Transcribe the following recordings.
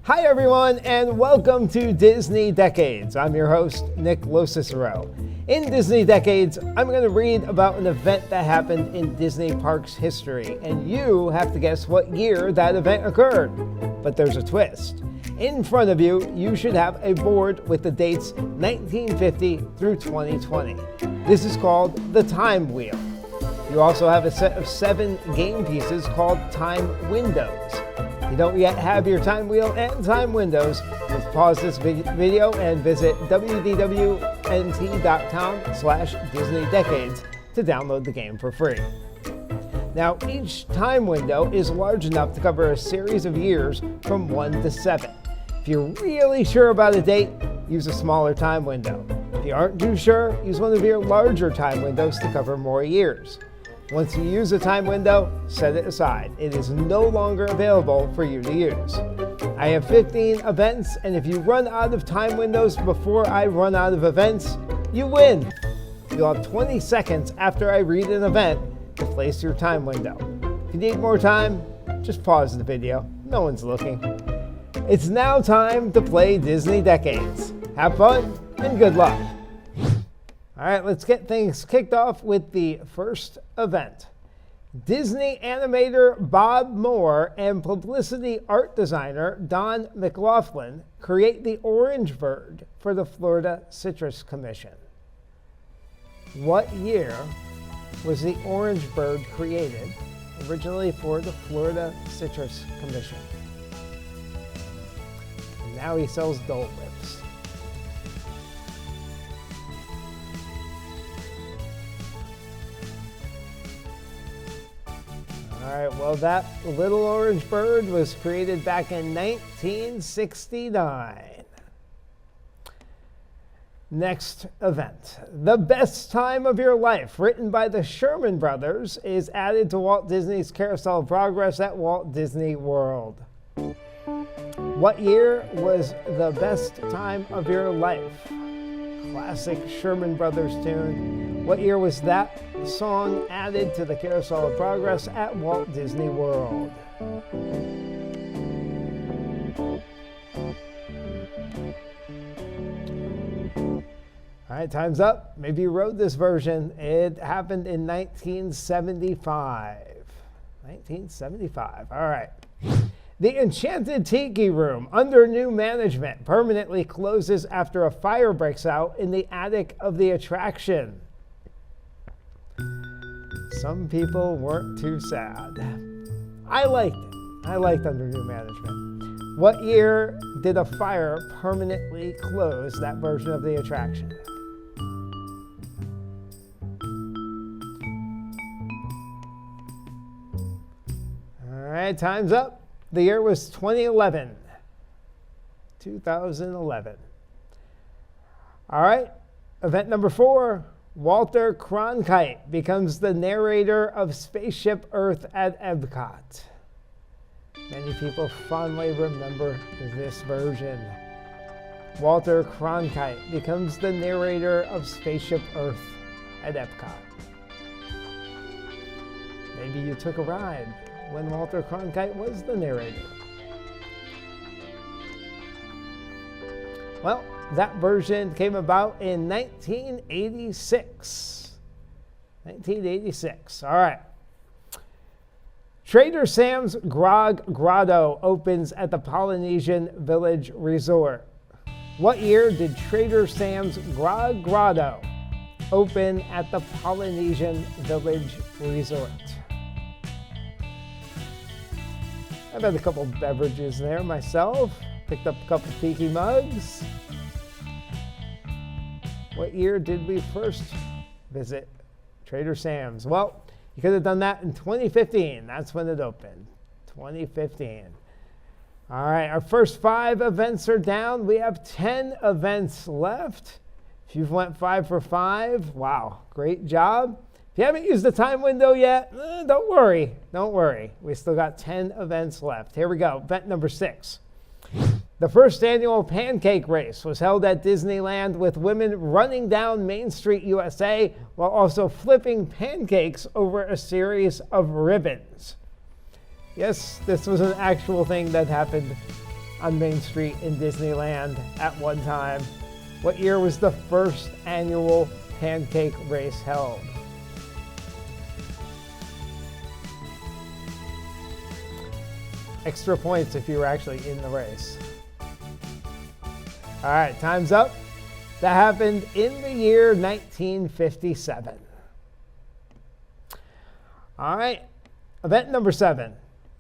Hi everyone, and welcome to Disney Decades. I'm your host, Nick LoCicero. In Disney Decades, I'm going to read about an event that happened in Disney Parks history, and you have to guess what year that event occurred. But there's a twist. In front of you, you should have a board with the dates 1950 through 2020. This is called the Time Wheel. You also have a set of 7 game pieces called Time Windows. If you don't yet have your Time Wheel and Time Windows, let's pause this video and visit www.nt.com/DisneyDecades to download the game for free. Now, each time window is large enough to cover a series of years from 1 to 7. If you're really sure about a date, use a smaller time window. If you aren't too sure, use one of your larger time windows to cover more years. Once you use a time window, set it aside. It is no longer available for you to use. I have 15 events, and if you run out of time windows before I run out of events, you win. You'll have 20 seconds after I read an event to place your time window. If you need more time, just pause the video. No one's looking. It's now time to play Disney Decades. Have fun and good luck. All right, let's get things kicked off with the first event. Disney animator Bob Moore and publicity art designer Don McLaughlin create the orange bird for the Florida Citrus Commission. What year was the orange bird created originally for the Florida Citrus Commission? And now he sells Dole Whips. All right, well, that little orange bird was created back in 1969. Next event. The Best Time of Your Life, written by the Sherman Brothers, is added to Walt Disney's Carousel of Progress at Walt Disney World. What year was The Best Time of Your Life? Classic Sherman Brothers tune. What year was that song added to the Carousel of Progress at Walt Disney World? All right, time's up. Maybe you wrote this version. It happened in 1975. 1975. All right. The Enchanted Tiki Room, under new management, permanently closes after a fire breaks out in the attic of the attraction. Some people weren't too sad. I liked it. I liked under new management. What year did a fire permanently close that version of the attraction? All right, time's up. The year was 2011. 2011. All right, event number 4. Walter Cronkite becomes the narrator of Spaceship Earth at Epcot. Many people fondly remember this version. Walter Cronkite becomes the narrator of Spaceship Earth at Epcot. Maybe you took a ride when Walter Cronkite was the narrator. Well, that version came about in 1986. 1986. All right. Trader Sam's Grog Grotto opens at the Polynesian Village Resort. What year did Trader Sam's Grog Grotto open at the Polynesian Village Resort? I've had a couple beverages there myself. Picked up a couple tiki mugs. What year did we first visit Trader Sam's? Well, you could have done that in 2015. That's when it opened. 2015. All right, our first 5 events are down. We have 10 events left. If you've went 5 for 5, wow, great job. If you haven't used the time window yet, don't worry. Don't worry. We still got 10 events left. Here we go. Event number 6. The first annual Pancake Race was held at Disneyland with women running down Main Street, USA, while also flipping pancakes over a series of ribbons. Yes, this was an actual thing that happened on Main Street in Disneyland at one time? What year was the first annual Pancake race held? Extra points if you were actually in the race. All right, time's up. That happened in the year 1957. All right, event number 7.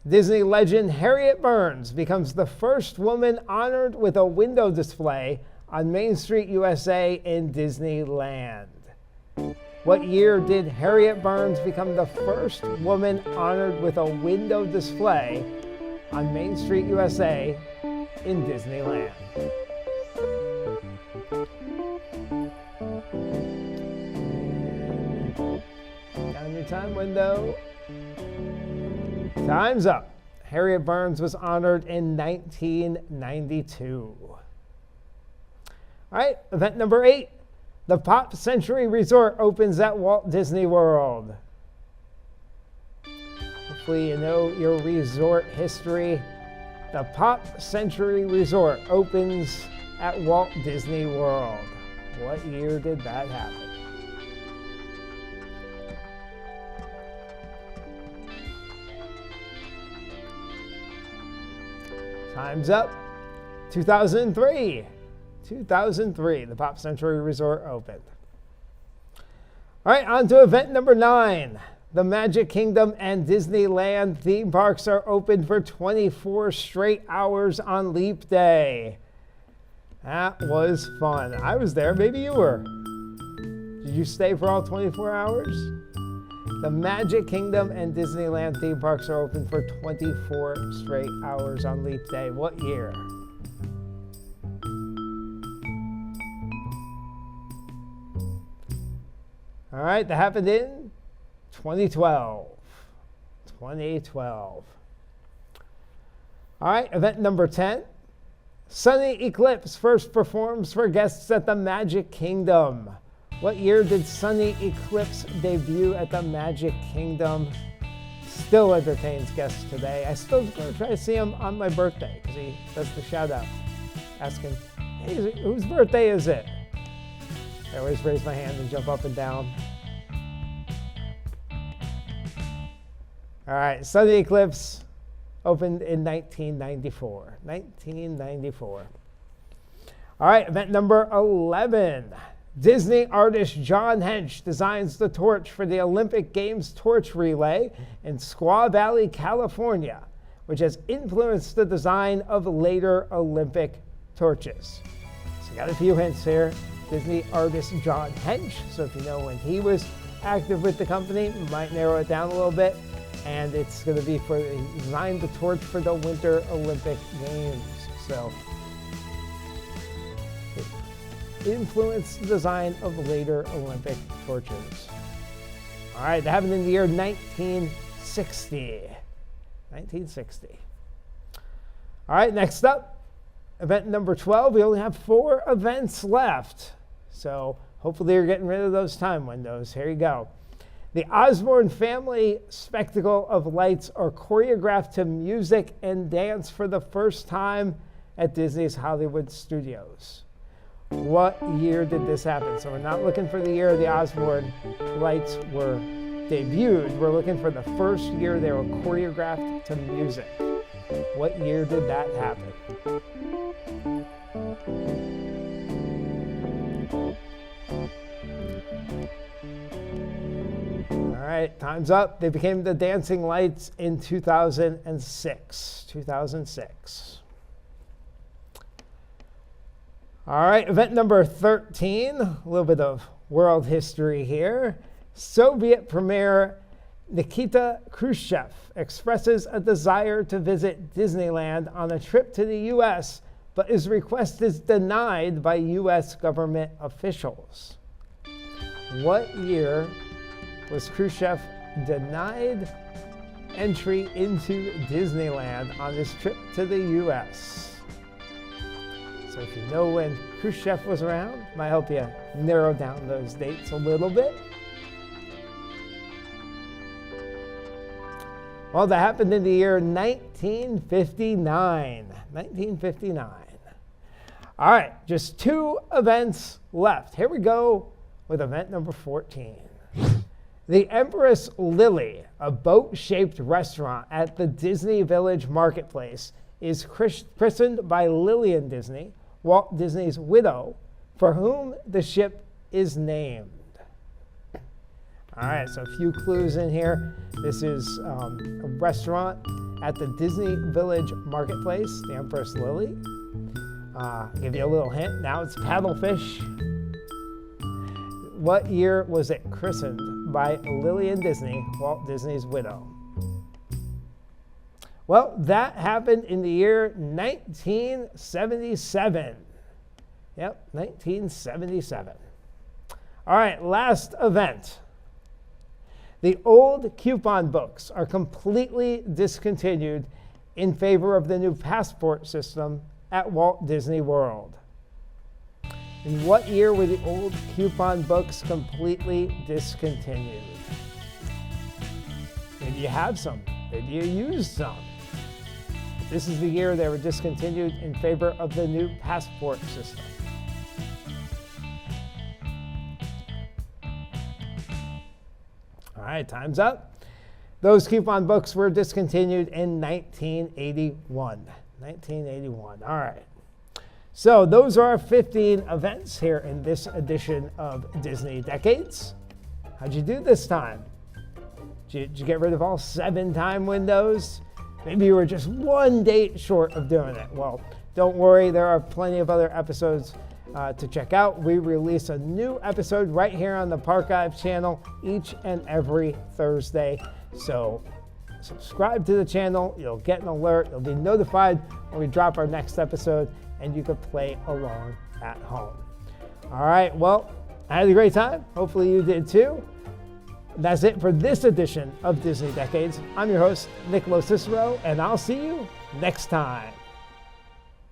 Disney legend Harriet Burns becomes the first woman honored with a window display on Main Street, USA in Disneyland. What year did Harriet Burns become the first woman honored with a window display on Main Street, USA in Disneyland? Down your time window. Time's up. Harriet Burns was honored in 1992. All right, event number 8. The Pop Century Resort opens at Walt Disney World. Hopefully you know your resort history. The Pop Century Resort opens at Walt Disney World. What year did that happen? Time's up. 2003. 2003, the Pop Century Resort opened. All right, on to event number 9. The Magic Kingdom and Disneyland theme parks are open for 24 straight hours on Leap Day. That was fun. I was there. Maybe you were. Did you stay for all 24 hours? The Magic Kingdom and Disneyland theme parks are open for 24 straight hours on Leap Day. What year? All right, that happened in 2012. 2012. All right, event number 10. Sunny Eclipse first performs for guests at the Magic Kingdom. What year did Sunny Eclipse debut at the Magic Kingdom? Still entertains guests today. I still going to try to see him on my birthday because he does the shout out. Asking, hey, whose birthday is it? I always raise my hand and jump up and down. All right, Sunny Eclipse opened in 1994. 1994. All right, event number 11. Disney artist John Hench designs the torch for the Olympic Games torch relay in Squaw Valley, California, which has influenced the design of later Olympic torches. So got a few hints here. Disney artist John Hench, so if you know when he was active with the company, you might narrow it down a little bit. And it's going to be for design the torch for the Winter Olympic Games. So it influenced the design of later Olympic torches. All right, that happened in the year 1960. 1960. All right, next up, event number 12. We only have 4 events left. So hopefully you're getting rid of those time windows. Here you go. The Osborne family spectacle of lights are choreographed to music and dance for the first time at Disney's Hollywood Studios. What year did this happen? So we're not looking for the year the Osborne lights were debuted. We're looking for the first year they were choreographed to music. What year did that happen? All right, time's up. They became the Dancing Lights in 2006. 2006. All right, event number 13. A little bit of world history here. Soviet Premier Nikita Khrushchev expresses a desire to visit Disneyland on a trip to the U.S., but his request is denied by U.S. government officials. What year was Khrushchev denied entry into Disneyland on his trip to the U.S.? So if you know when Khrushchev was around, might help you narrow down those dates a little bit. Well, that happened in the year 1959. 1959. All right, just 2 events left. Here we go with event number 14. The Empress Lily, a boat-shaped restaurant at the Disney Village Marketplace, is christened by Lillian Disney, Walt Disney's widow, for whom the ship is named. All right, so a few clues in here. This is a restaurant at the Disney Village Marketplace, the Empress Lily. Give you a little hint. Now it's paddlefish. What year was it christened by Lillian Disney, Walt Disney's widow? Well, that happened in the year 1977. Yep, 1977. All right, last event. The old coupon books are completely discontinued in favor of the new passport system at Walt Disney World. In what year were the old coupon books completely discontinued? Maybe you have some, maybe you used some. This is the year they were discontinued in favor of the new passport system. All right, time's up. Those coupon books were discontinued in 1981. 1981, all right. So those are our 15 events here in this edition of Disney Decades. How'd you do this time? Did you get rid of all 7 time windows? Maybe you were just 1 date short of doing it. Well, don't worry, there are plenty of other episodes to check out. We release a new episode right here on the Parchive channel each and every Thursday. So subscribe to the channel, you'll get an alert, you'll be notified when we drop our next episode, and you can play along at home. All right, well, I had a great time. Hopefully you did too. That's it for this edition of Disney Decades. I'm your host, Nick LoCicero, and I'll see you next time.